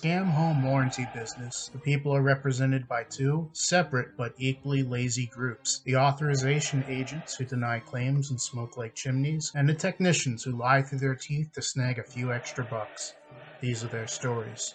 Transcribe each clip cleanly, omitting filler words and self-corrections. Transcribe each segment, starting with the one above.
scam home warranty business, the people are represented by two separate but equally lazy groups: the authorization agents who deny claims and smoke like chimneys, and the technicians who lie through their teeth to snag a few extra bucks. These are their stories.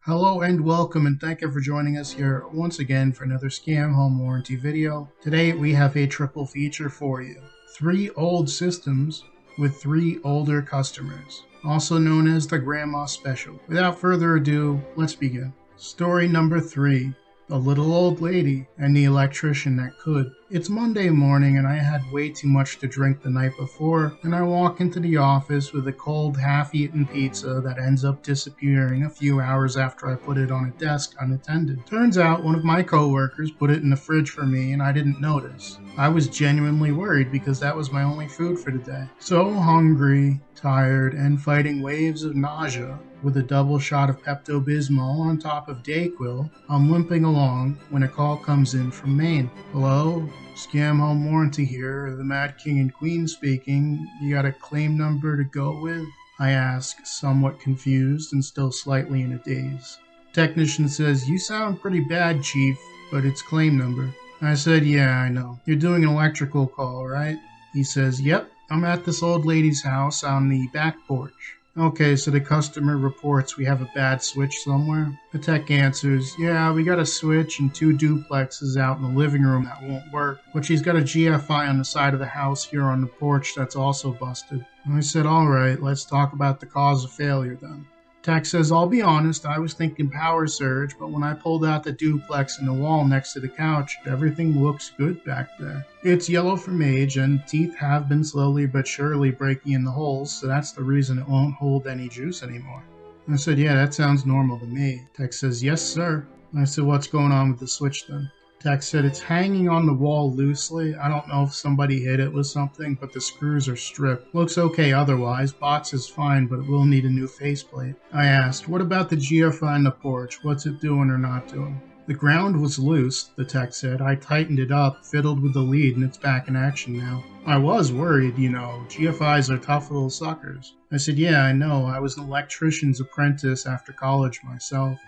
Hello and welcome, and thank you for joining us here once again for another Scam Home Warranty video. Today we have a triple feature for you. 3 old systems with 3 older customers, also known as the Grandma Special. Without further ado, let's begin. Story number 3. The Little Old Lady and the Electrician That Could. It's Monday morning and I had way too much to drink the night before, and I walk into the office with a cold, half-eaten pizza that ends up disappearing a few hours after I put it on a desk unattended. Turns out one of my coworkers put it in the fridge for me and I didn't notice. I was genuinely worried because that was my only food for the day. So hungry, tired, and fighting waves of nausea, with a double shot of Pepto-Bismol on top of Dayquil, I'm limping along when a call comes in from Maine. Hello? Scam Home Warranty here, the Mad King and Queen speaking. You got a claim number to go with? I ask, somewhat confused and still slightly in a daze. Technician says, "You sound pretty bad, Chief, but it's claim number." I said, "Yeah, I know. You're doing an electrical call, right?" He says, "Yep, I'm at this old lady's house on the back porch." Okay, so the customer reports we have a bad switch somewhere. The tech answers, "Yeah, we got a switch and 2 duplexes out in the living room that won't work, but she's got a GFI on the side of the house here on the porch that's also busted." And I said, "Alright, let's talk about the cause of failure then." Tech says, "I'll be honest, I was thinking power surge, but when I pulled out the duplex in the wall next to the couch, everything looks good back there. It's yellow from age, and teeth have been slowly but surely breaking in the holes, so that's the reason it won't hold any juice anymore." I said, "Yeah, that sounds normal to me." Tech says, "Yes, sir." I said, "What's going on with the switch then?" Tech said, "It's hanging on the wall loosely. I don't know if somebody hit it with something, but the screws are stripped. Looks okay otherwise. Box is fine, but it will need a new faceplate." I asked, "What about the GFI on the porch? What's it doing or not doing?" "The ground was loose," the tech said. "I tightened it up, fiddled with the lead, and it's back in action now." I was worried, GFIs are tough little suckers. I said, "Yeah, I know. I was an electrician's apprentice after college myself."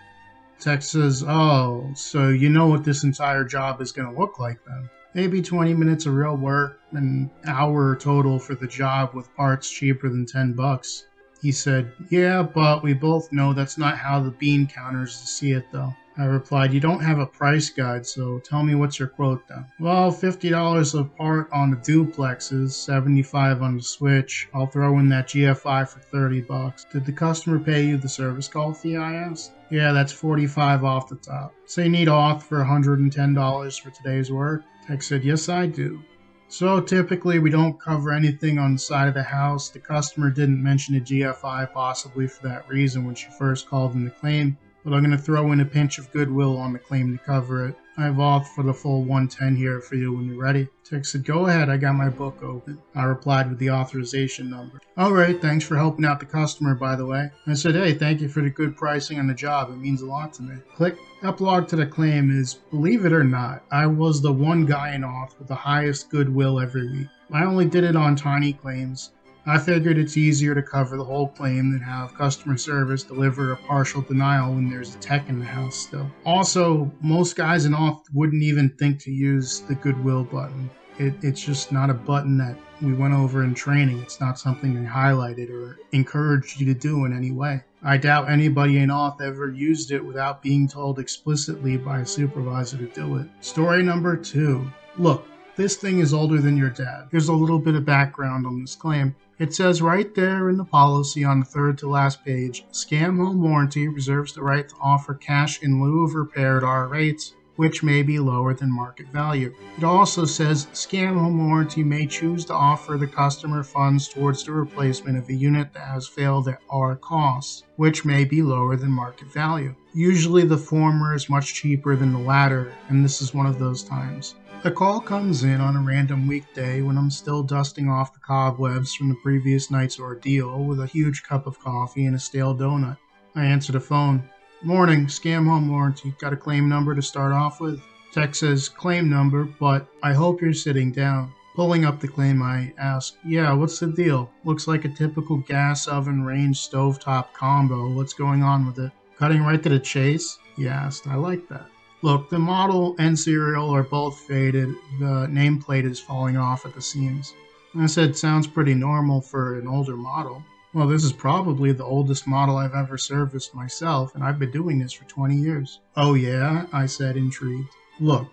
Tech says, "Oh, so you know what this entire job is going to look like then? Maybe 20 minutes of real work, an hour total for the job with parts cheaper than $10. He said, "Yeah, but we both know that's not how the bean counters see it though." I replied, "You don't have a price guide, so tell me what's your quote then." "Well, $50 a part on the duplexes, $75 on the switch. I'll throw in that GFI for $30. Did the customer pay you the service call fee?" I asked. "Yeah, that's $45 off the top. So you need auth for $110 for today's work?" Tech said, "Yes, I do." So typically we don't cover anything on the side of the house. The customer didn't mention a GFI, possibly for that reason when she first called in the claim, but I'm going to throw in a pinch of goodwill on the claim to cover it. I have auth for the full 110 here for you when you're ready. Tech said, "Go ahead, I got my book open." I replied with the authorization number. "Alright, thanks for helping out the customer, by the way." I said, "Hey, thank you for the good pricing on the job, it means a lot to me." Click. Epilogue to the claim is, believe it or not, I was the one guy in auth with the highest goodwill every week. I only did it on tiny claims. I figured it's easier to cover the whole claim than have customer service deliver a partial denial when there's a tech in the house still. Also, most guys in auth wouldn't even think to use the goodwill button. It's just not a button that we went over in training. It's not something they highlighted or encouraged you to do in any way. I doubt anybody in auth ever used it without being told explicitly by a supervisor to do it. Story number 2. Look, this thing is older than your dad. Here's a little bit of background on this claim. It says right there in the policy on the 3rd to last page, Scam Home Warranty reserves the right to offer cash in lieu of repair at our rates, which may be lower than market value. It also says Scam Home Warranty may choose to offer the customer funds towards the replacement of a unit that has failed at our costs, which may be lower than market value. Usually the former is much cheaper than the latter, and this is one of those times. The call comes in on a random weekday when I'm still dusting off the cobwebs from the previous night's ordeal with a huge cup of coffee and a stale donut. I answer the phone. "Morning, Scam Home Warranty. Got a claim number to start off with?" Tech says, "Claim number, but I hope you're sitting down." Pulling up the claim, I asked, yeah, what's the deal? Looks like a typical gas oven range stovetop combo. What's going on with it? Cutting right to the chase? He asked. I like that. Look, the model and serial are both faded. The nameplate is falling off at the seams. I said, sounds pretty normal for an older model. Well, this is probably the oldest model I've ever serviced myself, and I've been doing this for 20 years. Oh yeah? I said, intrigued. Look,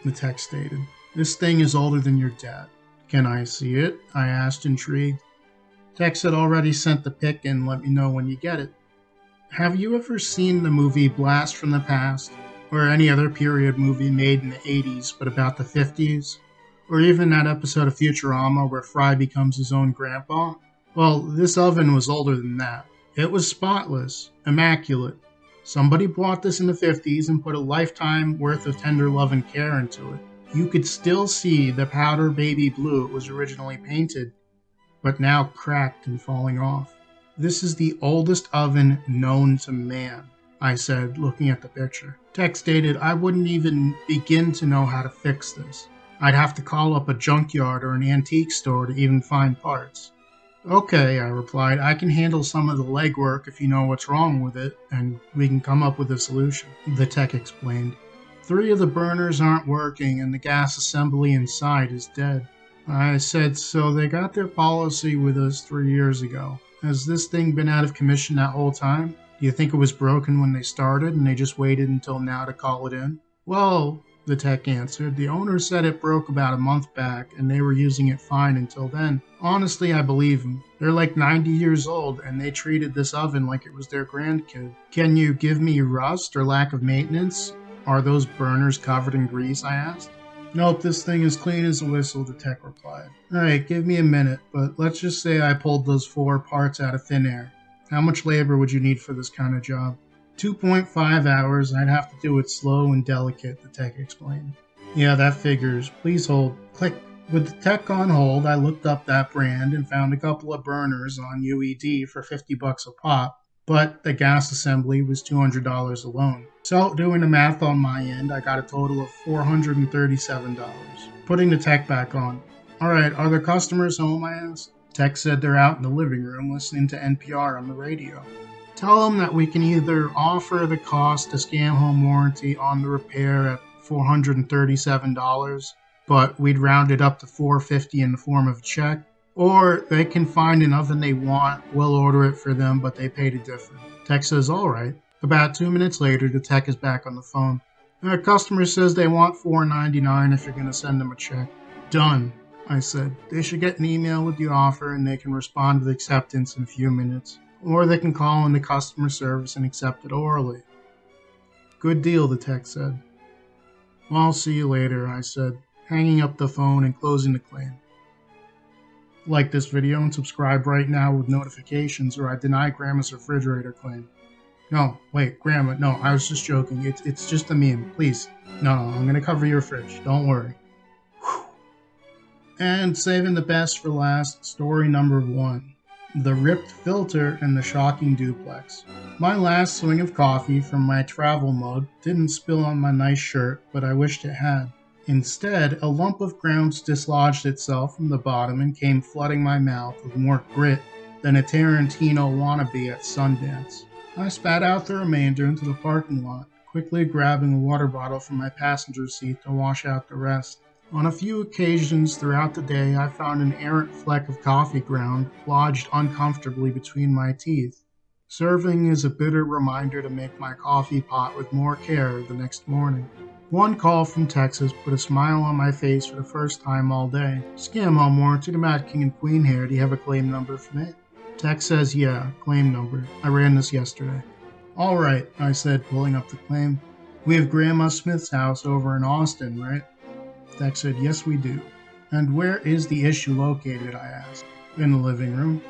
the tech stated. This thing is older than your dad. Can I see it? I asked, intrigued. Tex had already sent the pic and let me know when you get it. Have you ever seen the movie Blast from the Past? Or any other period movie made in the 80s but about the 50s? Or even that episode of Futurama where Fry becomes his own grandpa? Well, this oven was older than that. It was spotless, immaculate. Somebody bought this in the 50s and put a lifetime worth of tender love and care into it. You could still see the powder baby blue it was originally painted, but now cracked and falling off. This is the oldest oven known to man, I said, looking at the picture. Tex stated I wouldn't even begin to know how to fix this. I'd have to call up a junkyard or an antique store to even find parts. Okay, I replied, I can handle some of the legwork if you know what's wrong with it, and we can come up with a solution, the tech explained. 3 of the burners aren't working and the gas assembly inside is dead. I said, so they got their policy with us 3 years ago. Has this thing been out of commission that whole time? Do you think it was broken when they started and they just waited until now to call it in? Well, the tech answered, the owner said it broke about a month back and they were using it fine until then. Honestly, I believe them. They're like 90 years old and they treated this oven like it was their grandkid. Can you give me rust or lack of maintenance? Are those burners covered in grease? I asked. Nope, this thing is clean as a whistle, the tech replied. Alright, give me a minute, but let's just say I pulled those 4 parts out of thin air. How much labor would you need for this kind of job? 2.5 hours. I'd have to do it slow and delicate, the tech explained. Yeah, that figures. Please hold. Click. With the tech on hold, I looked up that brand and found a couple of burners on UED for $50 a pop, but the gas assembly was $200 alone. So, doing the math on my end, I got a total of $437. Putting the tech back on. Alright, are the customers home, I asked? Tech said they're out in the living room listening to NPR on the radio. Tell them that we can either offer the cost to scam home warranty on the repair at $437, but we'd round it up to $450 in the form of a check, or they can find an oven they want, we'll order it for them, but they paid a difference. Tech says, alright. About 2 minutes later, the tech is back on the phone. Our customer says they want $4.99 if you're going to send them a check. Done, I said. They should get an email with the offer and they can respond with acceptance in a few minutes. Or they can call into customer service and accept it orally. Good deal, the tech said. Well, I'll see you later, I said, hanging up the phone and closing the claim. Like this video and subscribe right now with notifications or I deny Grandma's refrigerator claim. No, wait, Grandma, no, I was just joking. It's just a meme, please. No, I'm gonna cover your fridge, don't worry. Whew. And saving the best for last, story number 1. The ripped filter and the shocking duplex. My last swing of coffee from my travel mug didn't spill on my nice shirt, but I wished it had. Instead, a lump of grounds dislodged itself from the bottom and came flooding my mouth with more grit than a Tarantino wannabe at Sundance. I spat out the remainder into the parking lot, quickly grabbing a water bottle from my passenger seat to wash out the rest. On a few occasions throughout the day, I found an errant fleck of coffee ground lodged uncomfortably between my teeth. Serving is a bitter reminder to make my coffee pot with more care the next morning. One call from Texas put a smile on my face for the first time all day. Scam home warranty to Mad King and Queen here. Do you have a claim number for me? Tex says, yeah, claim number. I ran this yesterday. All right, I said, pulling up the claim. We have Grandma Smith's house over in Austin, right? Tex said, yes, we do. And where is the issue located, I asked. In the living room.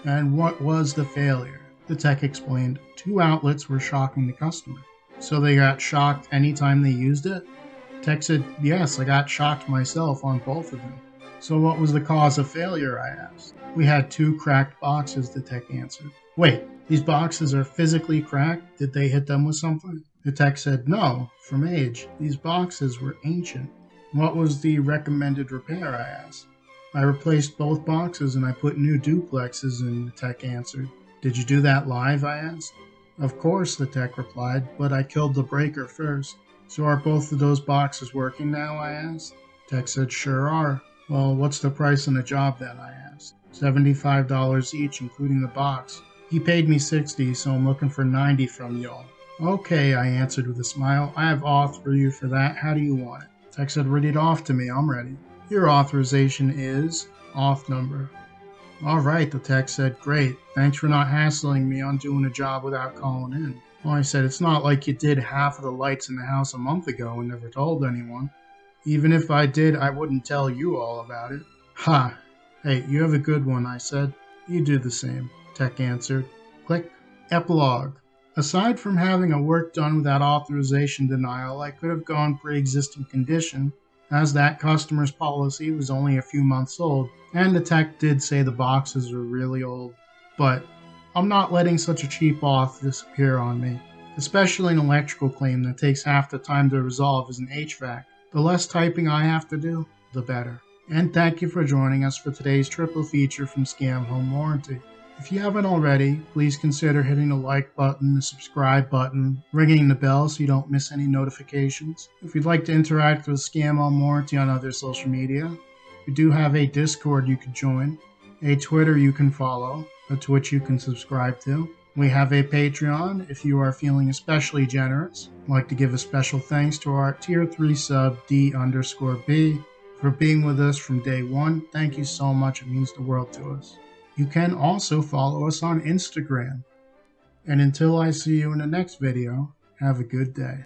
And what was the failure? The tech explained. 2 outlets were shocking the customer. So they got shocked anytime they used it? Tex said, yes, I got shocked myself on both of them. So what was the cause of failure, I asked. We had 2 cracked boxes, the tech answered. Wait, these boxes are physically cracked? Did they hit them with something? The tech said, no, from age. These boxes were ancient. What was the recommended repair, I asked. I replaced both boxes and I put new duplexes in, the tech answered. Did you do that live, I asked. Of course, the tech replied, but I killed the breaker first. So are both of those boxes working now, I asked. Tech said, sure are. Well, what's the price on the job then, I asked. $75 each, including the box. He paid me $60, so I'm looking for $90 from y'all. Okay, I answered with a smile. I have auth for you for that. How do you want it? Tech said, read it off to me. I'm ready. Your authorization is auth number. All right, the tech said, great. Thanks for not hassling me on doing a job without calling in. Well, I said, it's not like you did half of the lights in the house a month ago and never told anyone. Even if I did, I wouldn't tell you all about it. Ha! Hey, you have a good one, I said. You do the same, Tech answered. Click. Epilogue. Aside from having a work done without authorization denial, I could have gone pre-existing condition, as that customer's policy was only a few months old, and the tech did say the boxes were really old. But I'm not letting such a cheap auth disappear on me, especially an electrical claim that takes half the time to resolve as an HVAC. The less typing I have to do, the better. And thank you for joining us for today's triple feature from Scam Home Warranty. If you haven't already, please consider hitting the like button, the subscribe button, ringing the bell so you don't miss any notifications. If you'd like to interact with Scam Home Warranty on other social media, we do have a Discord you can join, a Twitter you can follow, a Twitch you can subscribe to. We have a Patreon if you are feeling especially generous. I'd like to give a special thanks to our Tier 3 sub D_B for being with us from day one. Thank you so much, it means the world to us. You can also follow us on Instagram. And until I see you in the next video, have a good day.